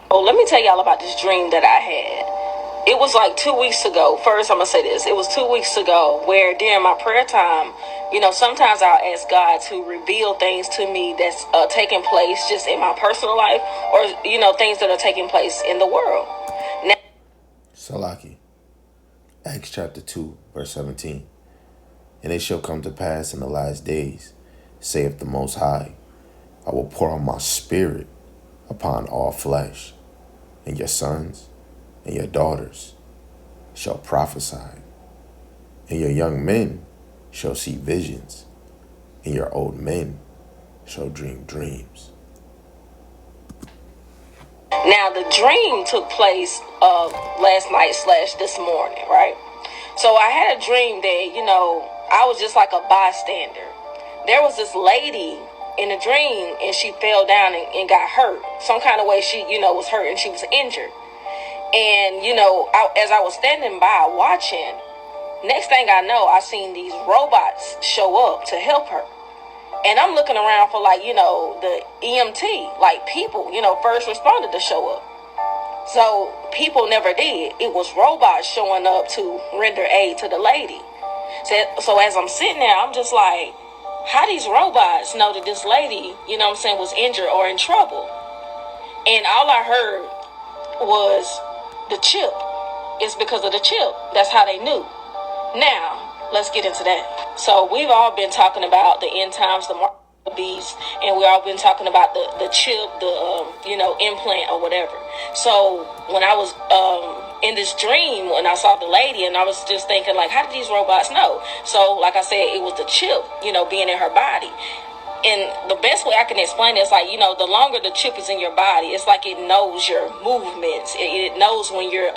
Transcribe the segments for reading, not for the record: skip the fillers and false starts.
Oh, let me tell y'all about this dream that I had. It was like 2 weeks ago. First, I'm going to say this. It was 2 weeks ago where during my prayer time, sometimes I'll ask God to reveal things to me that's taking place just in my personal life or, things that are taking place in the world. Now, Salaki, Acts chapter 2, verse 17. And it shall come to pass in the last days, saith the Most High, I will pour out my spirit upon all flesh, and your sons and your daughters shall prophesy, and your young men shall see visions, and your old men shall dream dreams. Now, the dream took place last night / this morning, right? So I had a dream that, I was just like a bystander. There was this lady in a dream, and she fell down and got hurt. Some kind of way she, was hurt and she was injured. And, as I was standing by watching, next thing I know, I seen these robots show up to help her. And I'm looking around for the EMT, like people, first responded to show up. So people never did. It was robots showing up to render aid to the lady. So as I'm sitting there, I'm just like, how these robots know that this lady, was injured or in trouble? And all I heard was the chip. It's because of the chip. That's how they knew. Now, let's get into that. So we've all been talking about the end times, the mark of the beast, and we've all been talking about the chip, the implant or whatever. So when I was in this dream, when I saw the lady, and I was just thinking, like, how did these robots know? So, like I said, it was the chip, being in her body. And the best way I can explain it is like, the longer the chip is in your body, it's like it knows your movements. It knows when you're,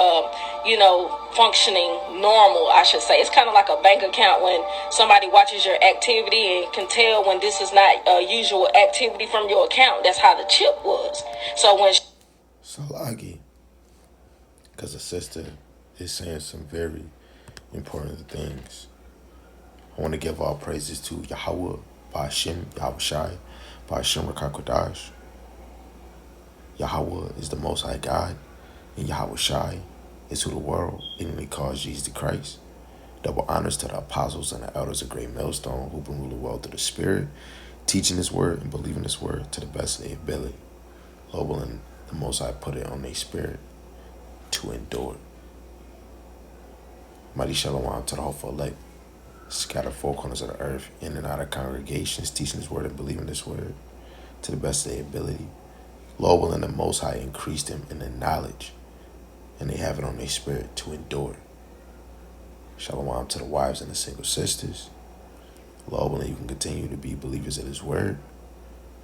functioning normal, I should say. It's kind of like a bank account when somebody watches your activity and can tell when this is not usual activity from your account. That's how the chip was. So when... Salagi, because the sister is saying some very important things. I want to give all praises to Yahweh, Ba'ashem, Yahweh Shai, Ba'ashem Rakakodash. Yahweh is the Most High God, and Yahweh Shai is who the world ignorantly calls Jesus the Christ. Double honors to the apostles and the elders of Great Millstone who been ruling well through the Spirit, teaching His word and believing His word to the best of their ability. Lord willing, the Most High put it on their spirit to endure. Mighty Shalom to the hopeful elect, scattered four corners of the earth, in and out of congregations, teaching His word and believing His word to the best of their ability. Lord willing, the Most High increased them in the knowledge, and they have it on their spirit to endure. Shalom to the wives and the single sisters. Lord willing, you can continue to be believers of His word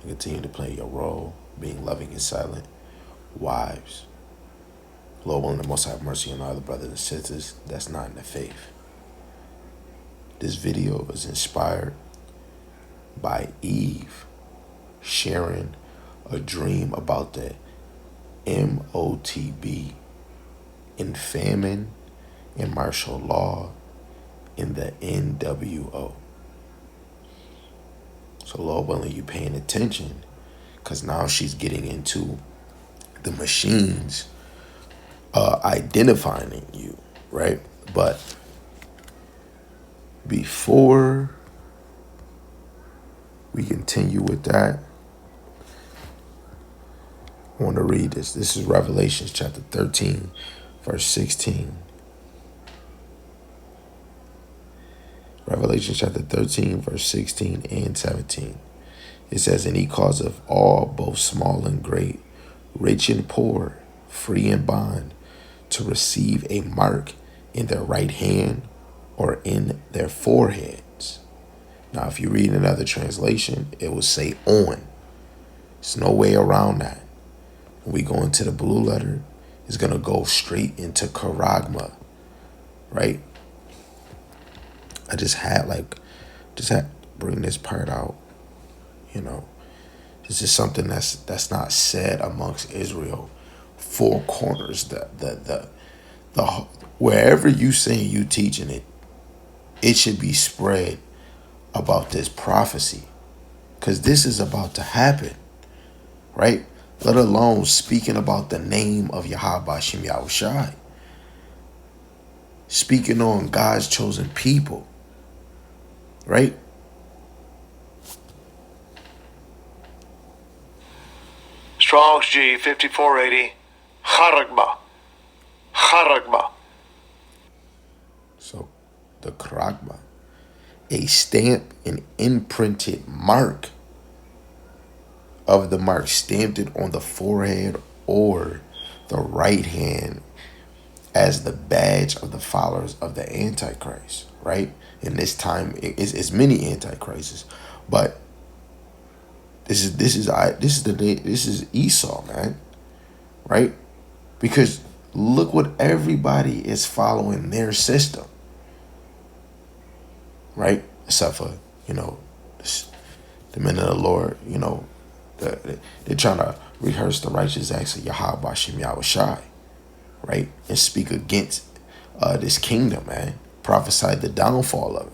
and continue to play your role, being loving and silent wives. Lord willing, the Most High have mercy on all the brothers and sisters that's not in the faith. This video is inspired by Eve sharing a dream about the M.O.T.B. in famine and martial law in the NWO. So Lord willing, you paying attention, because now she's getting into the machines identifying you, right? But before we continue with that, I want to read this. This is Revelation chapter 13, verse 16. Revelation chapter 13, verse 16 and 17. It says, and He causeth all, both small and great, rich and poor, free and bond, to receive a mark in their right hand or in their foreheads. Now, if you read another translation, it will say on. There's no way around that. When we go into the blue letter, it's going to go straight into charagma, right? I just had to bring this part out, This is something that's not said amongst Israel. Four corners, the wherever you saying you teaching it, it should be spread about this prophecy, because this is about to happen, right? let alone speaking about the name of Yahweh Shem Yahushai, speaking on God's chosen people, right? Strong's G 5480, Charagba. Charagba. So the Karagba, a stamp, an imprinted mark of the mark, stamped it on the forehead or the right hand as the badge of the followers of the Antichrist, right? In this time, it's many Antichrists, but this is Esau, man, right? Because look what everybody is following their system, right? Except for the men of the Lord, they're trying to rehearse the righteous acts of Yahweh Shem Yahushai, right? And speak against this kingdom, man. Prophesy the downfall of it,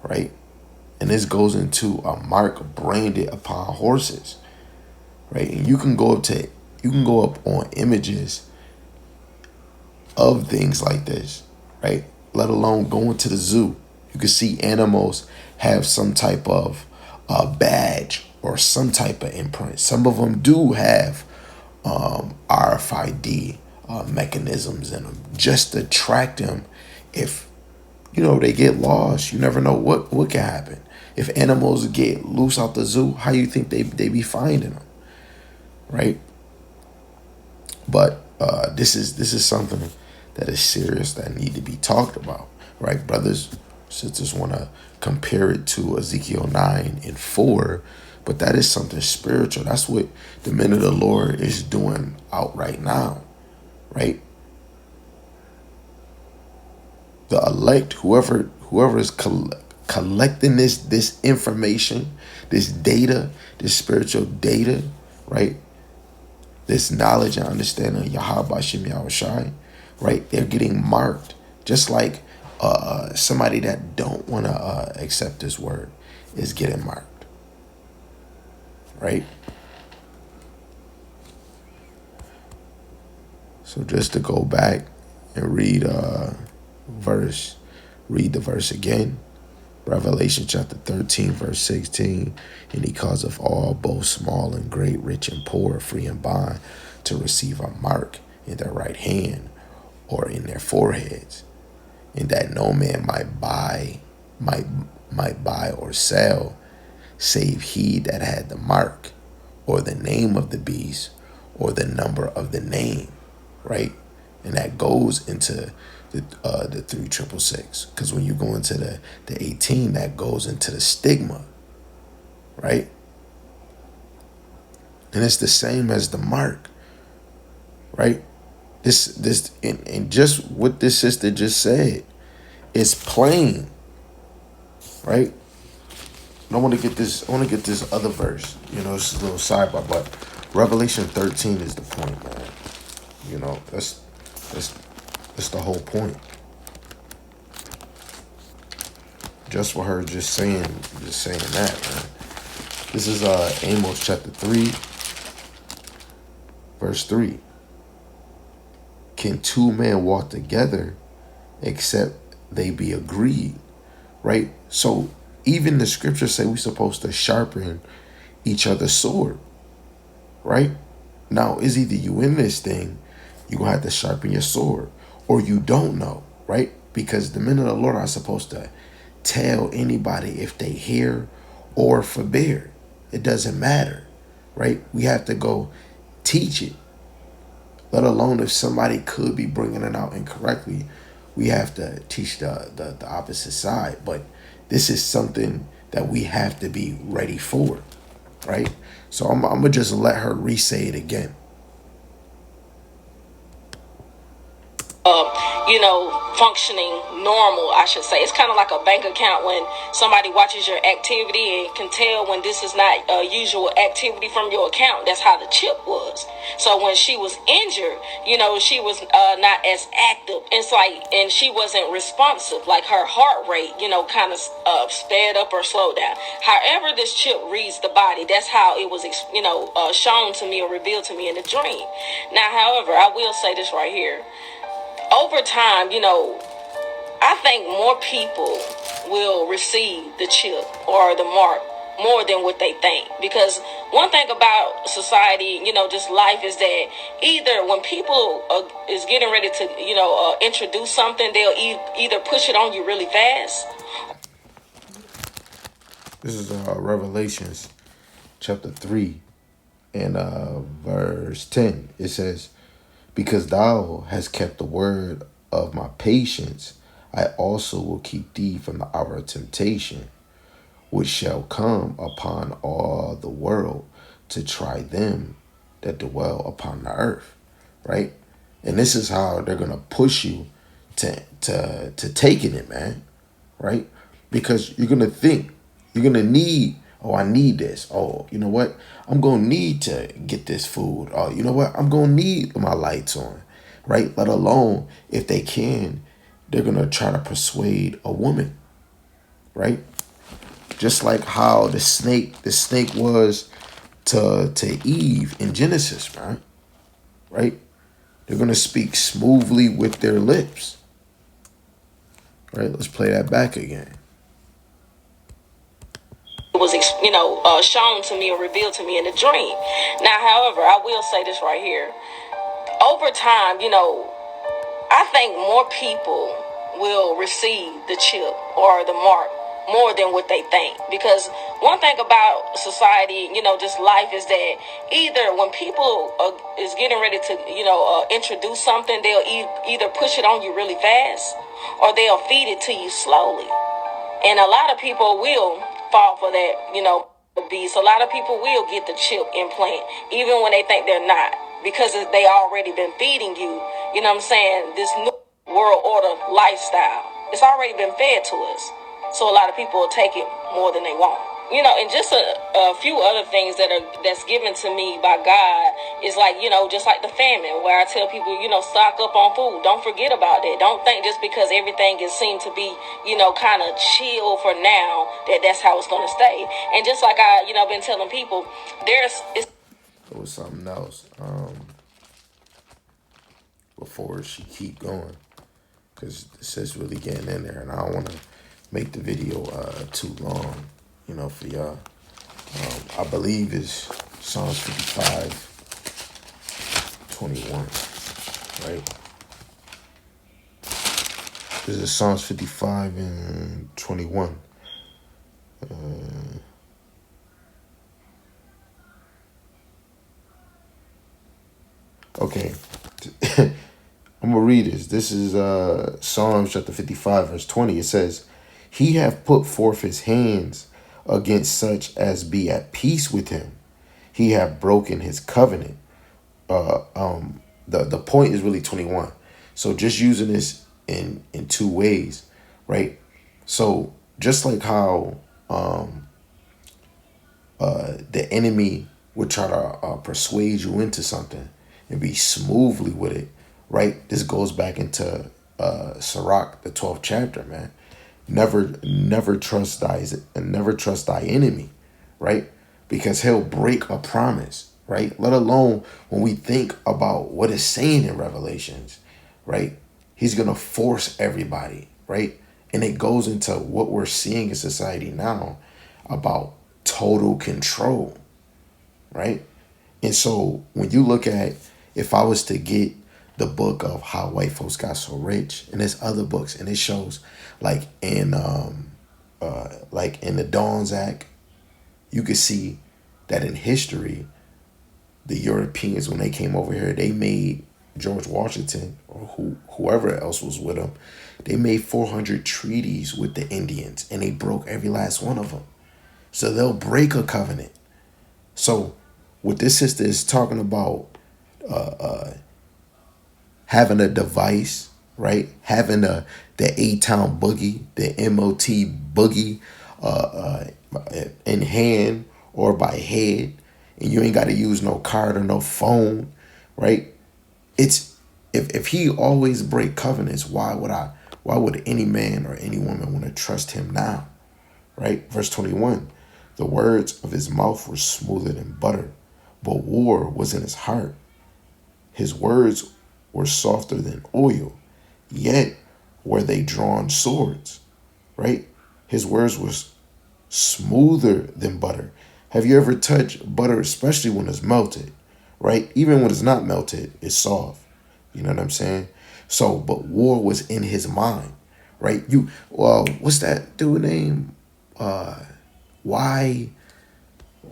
right? And this goes into a mark branded upon horses, right? And you can go up on images of things like this, right? Let alone going to the zoo. You can see animals have some type of badge or some type of imprint. Some of them do have RFID mechanisms in them just to track them. If they get lost, you never know what can happen. If animals get loose out the zoo, how you think they be finding them, right? But this is something that is serious that need to be talked about, right? Brothers, sisters want to compare it to Ezekiel 9:4, but that is something spiritual. That's what the men of the Lord is doing out right now, right? The elect, whoever is collecting this information, this data, this spiritual data, right? This knowledge and understanding of Yahweh Shem Yahushai, right? They're getting marked, just like somebody that don't want to accept this word is getting marked, right? So just to go back and read the verse again. Revelation chapter 13, verse 16. And he caused of all, both small and great, rich and poor, free and bond, to receive a mark in their right hand or in their foreheads, and that no man might buy or sell, save he that had the mark, or the name of the beast, or the number of the name, right? And that goes into the 3666, because when you go into the 18, that goes into the stigma, right? And it's the same as the mark, right? This and just what this sister just said is plain, right? And I want to get this other verse. It's a little sidebar, but Revelation 13 is the point, man. That's the whole point. Just for her just saying that, man. This is Amos chapter 3, verse 3. Can two men walk together except they be agreed? Right? So even the scriptures say we're supposed to sharpen each other's sword. Right? Now, is either you in this thing, you're going to have to sharpen your sword, or you don't know, right? Because the men of the Lord are supposed to tell anybody if they hear or forbear. It doesn't matter, right? We have to go teach it. Let alone if somebody could be bringing it out incorrectly, we have to teach the opposite side. But this is something that we have to be ready for, right? So I'm going to just let her re-say it again. functioning normal, I should say. It's kind of like a bank account when somebody watches your activity and can tell when this is not usual activity from your account. That's how the chip was. So when she was injured, she was not as active. It's like, and she wasn't responsive. Like her heart rate, kind of sped up or slowed down. However, this chip reads the body. That's how it was, shown to me or revealed to me in the dream. Now, however, I will say this right here. Over time, I think more people will receive the chip or the mark more than what they think. Because one thing about society, just life, is that either when people is getting ready to, introduce something, they'll either push it on you really fast. This is Revelations chapter 3 and verse 10. It says, because thou hast kept the word of my patience, I also will keep thee from the hour of temptation, which shall come upon all the world to try them that dwell upon the earth. Right? And this is how they're gonna push you to taking it, man. Right? Because you're gonna think, you're gonna need, oh, I need this. Oh, you know what? I'm going to need to get this food. Oh, you know what? I'm going to need my lights on, right? Let alone, if they can, they're going to try to persuade a woman, right? Just like how the snake was to Eve in Genesis, man, right? They're going to speak smoothly with their lips, right? Let's play that back again. Was shown to me or revealed to me in a dream. Now, however, I will say this right here. Over time, I think more people will receive the chip or the mark more than what they think. Because one thing about society, just life, is that either when people is getting ready to, introduce something, they'll either push it on you really fast or they'll feed it to you slowly. And a lot of people will fall for that, beast. A lot of people will get the chip implant, even when they think they're not, because they already been feeding you, this new world order lifestyle. It's already been fed to us. So a lot of people will take it more than they want. And just a few other things that's given to me by God is like, just like the famine, where I tell people, stock up on food. Don't forget about that. Don't think just because everything is seemed to be, kind of chill for now, that's how it's going to stay. And just like I, been telling people, there was something else before she keep going, because this is really getting in there, and I don't want to make the video too long, for y'all. I believe it's Psalms 55:21, right? This is Psalms 55:21. Okay. I'm going to read this. This is Psalms chapter 55, verse 20. It says, he hath put forth his hands against such as be at peace with him. He hath broken his covenant. The point is really 21. So just using this in two ways, right? So just like how the enemy would try to persuade you into something and be smoothly with it, right? This goes back into Sirach, the 12th chapter, man. Never trust thy enemy, right? Because he'll break a promise, right? Let alone when we think about what it's saying in Revelations, right? He's going to force everybody, right? And it goes into what we're seeing in society now about total control, right? And so when you look at, if I was to get the book of How White Folks Got So Rich, and there's other books, and it shows like in the Dawes Act, you could see that in history, the Europeans, when they came over here, they made George Washington or whoever else was with him, they made 400 treaties with the Indians, and they broke every last one of them. So they'll break a covenant. So what this sister is talking about, having a device right? Having the A-Town boogie, the M.O.T.B boogie in hand or by head, and you ain't got to use no card or no phone, right? It's if he always break covenants, why would any man or any woman want to trust him now? Right? Verse 21. The words of his mouth were smoother than butter, but war was in his heart. His words were softer than oil, yet were they drawn swords. Right? His words were smoother than butter. Have you ever touched butter, especially when it's melted? Right? Even when it's not melted, it's soft. You know what I'm saying? So, but war was in his mind, right? What's that dude name? Why?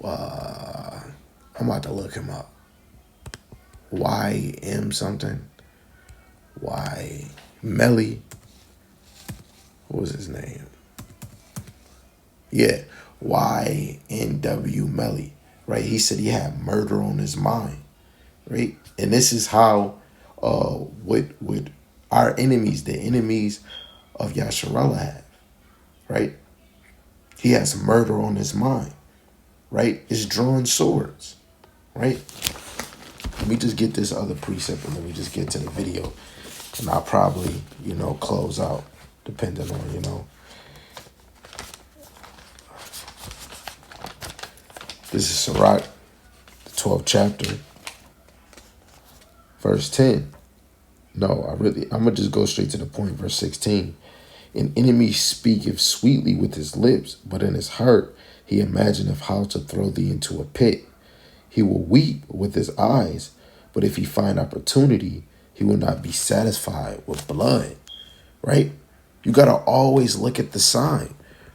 I'm about to look him up. Y.M. something. Y. Melly. What was his name? Yeah. Y.N.W. Melly. Right? He said he had murder on his mind. Right? And this is how what our enemies, the enemies of Yasharallah have. Right? He has murder on his mind. Right? It's drawn swords. Right? Let me just get this other precept and let me just get to the video. And I'll probably, close out, depending on, This is Sirach, the 12th chapter, verse 10. No, I'm going to just go straight to the point, verse 16. An enemy speaketh sweetly with his lips, but in his heart he imagineth how to throw thee into a pit. He will weep with his eyes, but if he find opportunity, he will not be satisfied with blood, right? You got to always look at the sign,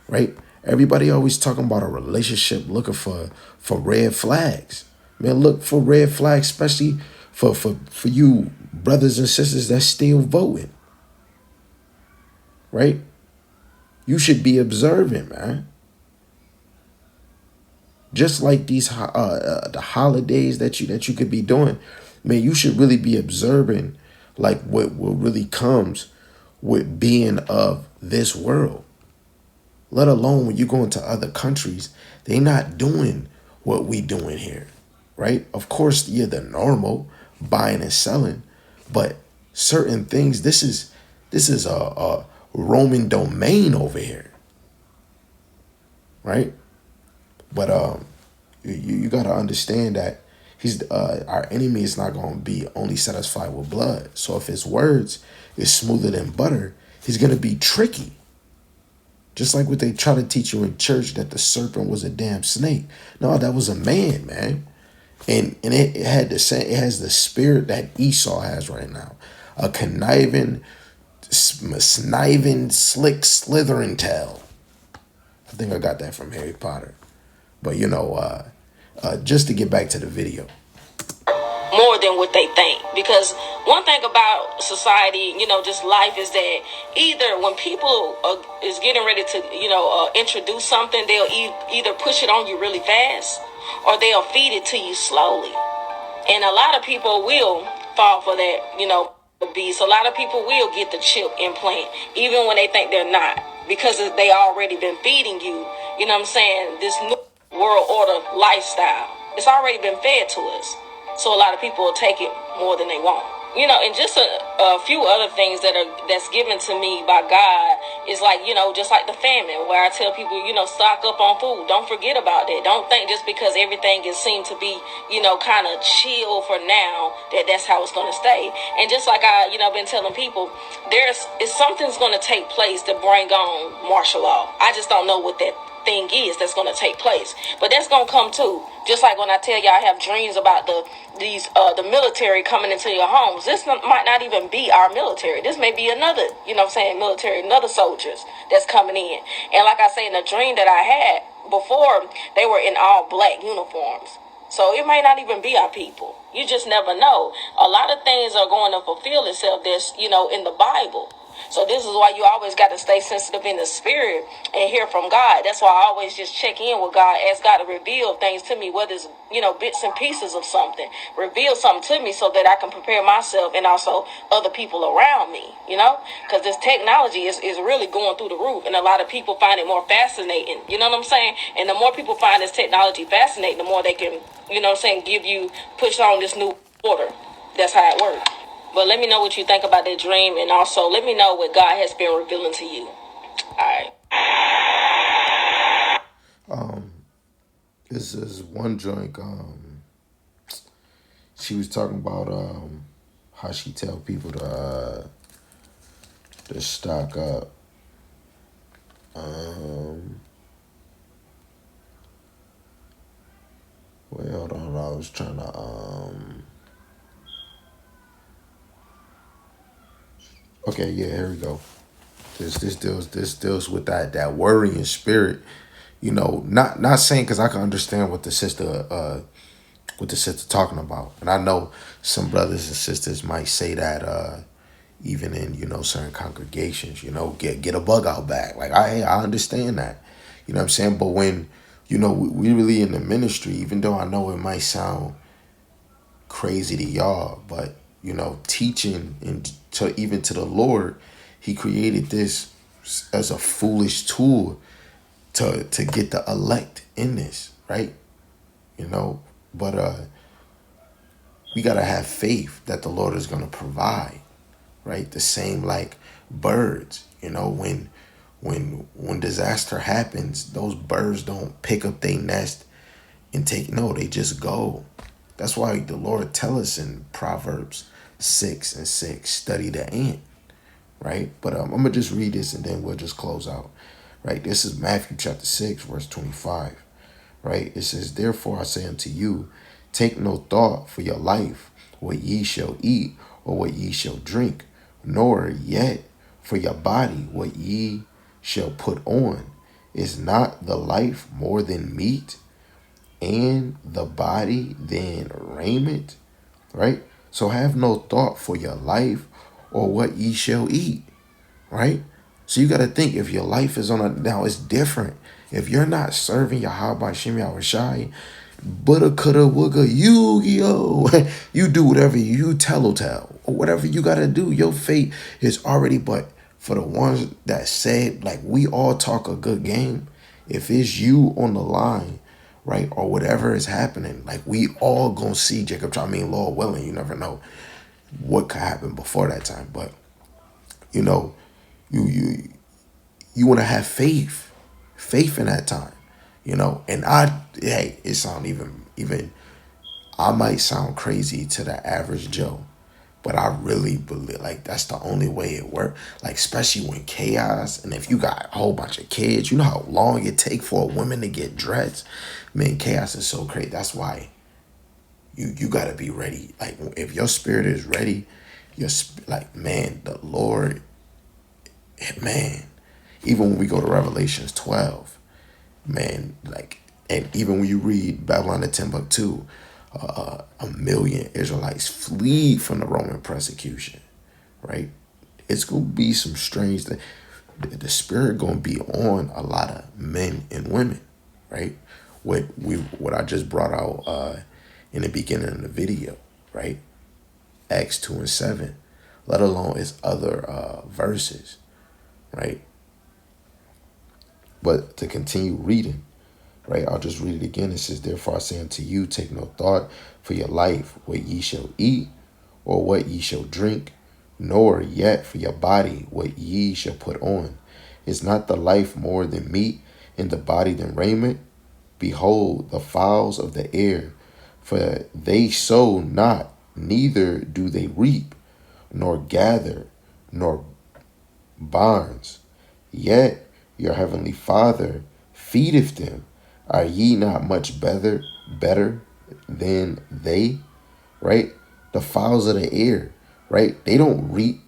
right? Everybody always talking about a relationship looking for red flags. Man, look for red flags, especially for you brothers and sisters that's still voting, right? You should be observing, man. Just like these the holidays that you could be doing, man, you should really be observing like what really comes with being of this world. Let alone when you go into other countries, they not doing what we doing here, right? Of course, you're the normal buying and selling, but certain things, this is a Roman domain over here, right? But you got to understand that he's our enemy is not going to be only satisfied with blood. So if his words is smoother than butter, he's going to be tricky. Just like what they try to teach you in church that the serpent was a damn snake. No, that was a man. And it has the spirit that Esau has right now. A conniving, slick, slithering tail. I think I got that from Harry Potter. But just to get back to the video. More than what they think. Because one thing about society, just life, is that either when people is getting ready to, introduce something, they'll either push it on you really fast or they'll feed it to you slowly. And a lot of people will fall for that, beast. A lot of people will get the chip implant, even when they think they're not, because they already been feeding you, this new world order lifestyle. It's already been fed to us. So a lot of people will take it more than they want. And just a few other things that's given to me by God is like, just like the famine, where I tell people, stock up on food. Don't forget about that. Don't think just because everything is seemed to be, kind of chill for now, that's how it's going to stay. And just like I, been telling people, something's going to take place to bring on martial law. I just don't know what that thing is that's going to take place, but that's going to come too. Just like when I tell y'all I have dreams about the military coming into your homes. This might not even be our military. This may be another, military, another soldiers that's coming in. And like I say, in the dream that I had before, they were in all black uniforms. So it may not even be our people. You just never know. A lot of things are going to fulfill itself that's, in the Bible. So this is why you always got to stay sensitive in the spirit and hear from God. That's why I always just check in with God, ask God to reveal things to me, whether it's, bits and pieces of something. Reveal something to me so that I can prepare myself and also other people around me, because this technology is really going through the roof, and a lot of people find it more fascinating. You know what I'm saying? And the more people find this technology fascinating, the more they can, give you, push on this new order. That's how it works. But let me know what you think about that dream, and also let me know what God has been revealing to you. All right. This is one joint. She was talking about how she tell people to stock up. Wait, hold on. I was trying to Okay, yeah, here we go. This deals with that worrying spirit. Not saying, because I can understand what the sister talking about, and I know some brothers and sisters might say that even in certain congregations, get a bug out bag. Like I understand that, you know what I'm saying. But when we really in the ministry, even though I know it might sound crazy to y'all, but teaching and even to the Lord, He created this as a foolish tool to get the elect in this, right? But we gotta have faith that the Lord is gonna provide, right? The same like birds, when disaster happens, those birds don't pick up their nest and they just go. That's why the Lord tell us in Proverbs 6:6, study the ant, right? But I'm gonna just read this and then we'll just close out, right? This is Matthew chapter 6, verse 25, right? It says, therefore I say unto you, take no thought for your life, what ye shall eat or what ye shall drink, nor yet for your body what ye shall put on. Is not the life more than meat, and the body than raiment? Right? So have no thought for your life or what ye shall eat. Right? So you got to think, if your life is now it's different. If you're not serving Yahweh Shem Yahushai, Buddha coulda wooga Yu-Gi-Oh! You do whatever you tell or whatever you got to do. Your fate is already, but for the ones that said, like, we all talk a good game, if it's you on the line, right, or whatever is happening, like, we all gonna see Jacob. Lord willing, you never know what could happen before that time. But you want to have faith in that time, and it sound even I might sound crazy to the average Joe, but I really believe, like, that's the only way it works. Like, especially when chaos, and if you got a whole bunch of kids, you know how long it take for a woman to get dressed. Man, chaos is so crazy. That's why you got to be ready. Like, if your spirit is ready, like, man, the Lord, man, even when we go to Revelations 12, man, like, and even when you read Babylon the Timbuktu, 1,000,000 Israelites flee from the Roman persecution, right? It's gonna be some strange thing. The spirit gonna be on a lot of men and women, right? What I just brought out in the beginning of the video, right? Acts 2:7, let alone its other verses, right? But to continue reading, right, I'll just read it again. It says, therefore I say unto you, take no thought for your life, what ye shall eat or what ye shall drink, nor yet for your body what ye shall put on. Is not the life more than meat, and the body than raiment? Behold, the fowls of the air, for they sow not, neither do they reap, nor gather, nor barns, yet your heavenly Father feedeth them. Are ye not much better than they? Right? The fowls of the air, right? They don't reap,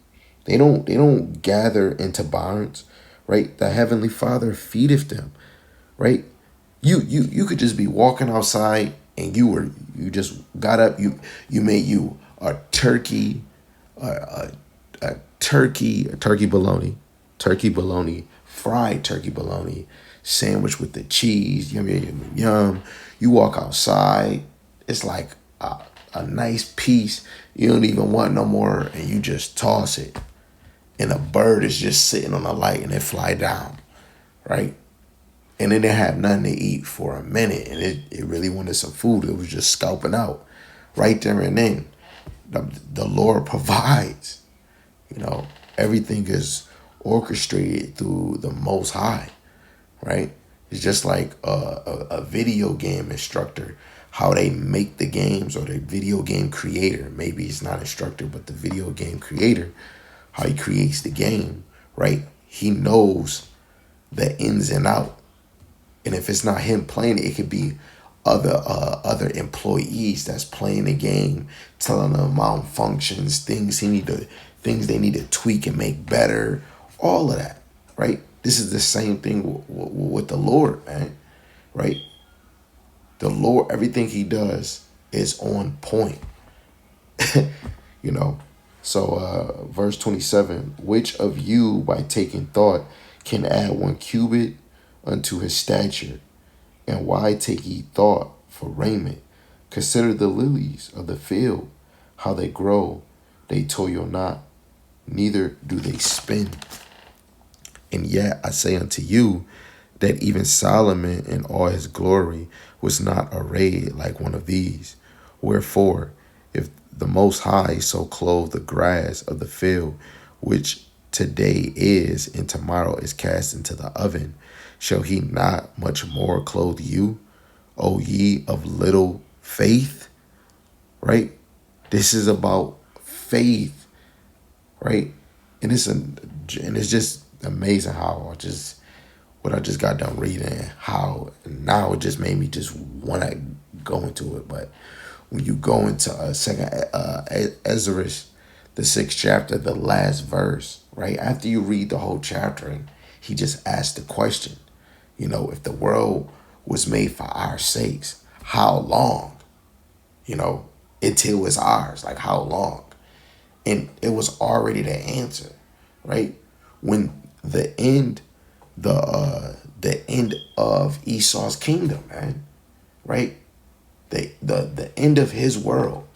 they don't gather into barns, right? The heavenly Father feedeth them, right? You could just be walking outside and you just got up, you made you a turkey, a turkey bologna, fried turkey bologna, sandwich with the cheese, yum, yum, yum, yum. You walk outside, it's like a nice piece. You don't even want no more, and you just toss it. And a bird is just sitting on the light and it fly down, right? And then they have nothing to eat for a minute, and it really wanted some food. It was just scalping out right there and then. The Lord provides, you know, everything is orchestrated through the Most High, right? It's just like a video game instructor, how they make the games, or the video game creator. Maybe it's not instructor, but the video game creator, how he creates the game, right? He knows the ins and out. And if it's not him playing it, it could be other employees that's playing the game, telling them malfunctions, things they need to tweak and make better, all of that, right? This is the same thing with the Lord, man, right? The Lord, everything he does is on point, you know. So verse 27, which of you by taking thought can add 1 cubit unto his stature? And why take ye thought for raiment? Consider the lilies of the field, how they grow. They toil not, neither do they spin. And yet I say unto you that even Solomon in all his glory was not arrayed like one of these. Wherefore, if the Most High so clothe the grass of the field, which today is and tomorrow is cast into the oven, shall he not much more clothe you, O ye of little faith? Right? This is about faith, right? And it's just amazing how what I just got done reading, how now it just made me just want to go into it. But when you go into Ezra, the 6th chapter, the last verse, right after you read the whole chapter, he just asked the question, you know, if the world was made for our sakes, how long? You know, until it's ours, like how long? And it was already the answer, right? When the end of Esau's kingdom, man, right? The end of his world.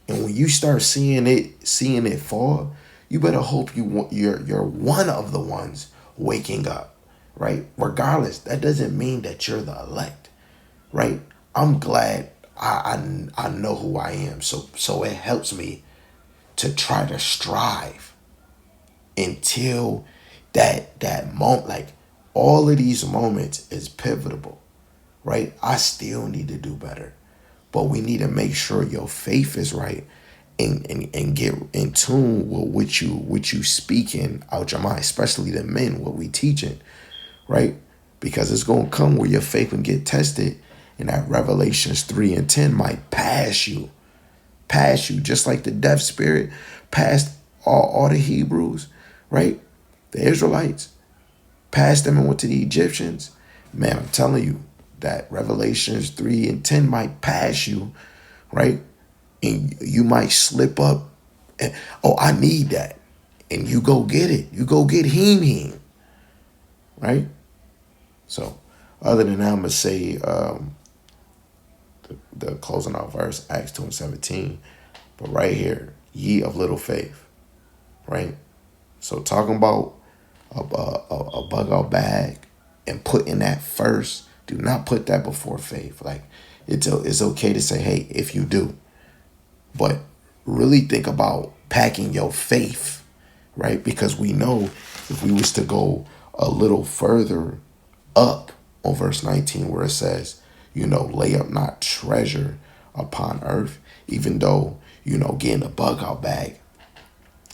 And when you start seeing it fall, you better hope you're one of the ones waking up, right? Regardless, that doesn't mean that you're the elect, right? I'm glad I know who I am, so it helps me to try to strive until that moment. Like all of these moments is pivotal, right? I still need to do better, but we need to make sure your faith is right and get in tune with what you speaking out your mind, especially the men, what we teaching, right? Because it's gonna come where your faith can get tested, and that Revelations 3:10 might pass you, just like the deaf spirit passed all the Hebrews, right? The Israelites passed them and went to the Egyptians. Man, I'm telling you that Revelations 3:10 might pass you, right? And you might slip up. And, oh, I need that. And you go get it. You go get him, right? So other than that, I'm going to say the closing out verse, Acts 2:17. But right here, ye of little faith, right? So talking about a bug out bag and putting that first, do not put that before faith. Like it's okay to say, hey, if you do, but really think about packing your faith, right? Because we know if we was to go a little further up on verse 19 where it says, you know, lay up not treasure upon earth, even though, you know, getting a bug out bag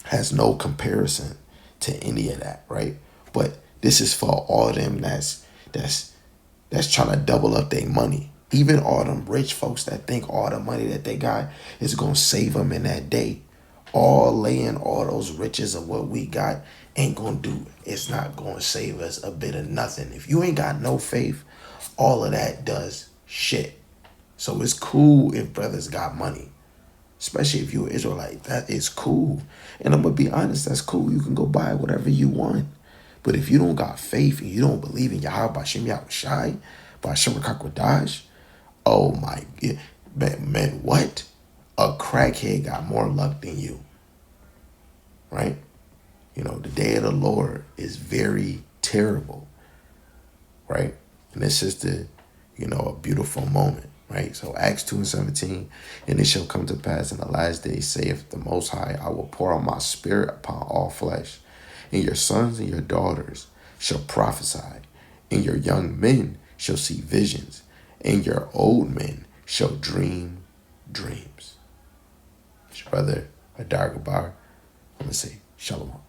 has no comparison to any of that, right? But this is for all of them that's trying to double up their money. Even all them rich folks that think all the money that they got is gonna save them in that day. All laying all those riches of what we got ain't gonna do. It's not gonna save us a bit of nothing. If you ain't got no faith, all of that does shit. So it's cool if brothers got money, Especially if you're an Israelite, that is cool. And I'm gonna be honest, that's cool. You can go buy whatever you want. But if you don't got faith and you don't believe in Yahweh Bashem Yahushai, Bashem Rakakwadash, oh my God. Man, what? A crackhead got more luck than you. Right? You know, the day of the Lord is very terrible. Right? And it's just a a beautiful moment. Right? So Acts 2:17, and it shall come to pass in the last days, saith the Most High, I will pour out my spirit upon all flesh, and your sons and your daughters shall prophesy, and your young men shall see visions, and your old men shall dream dreams. It's your brother, Adar Gabar. I'm going to say, Shalom.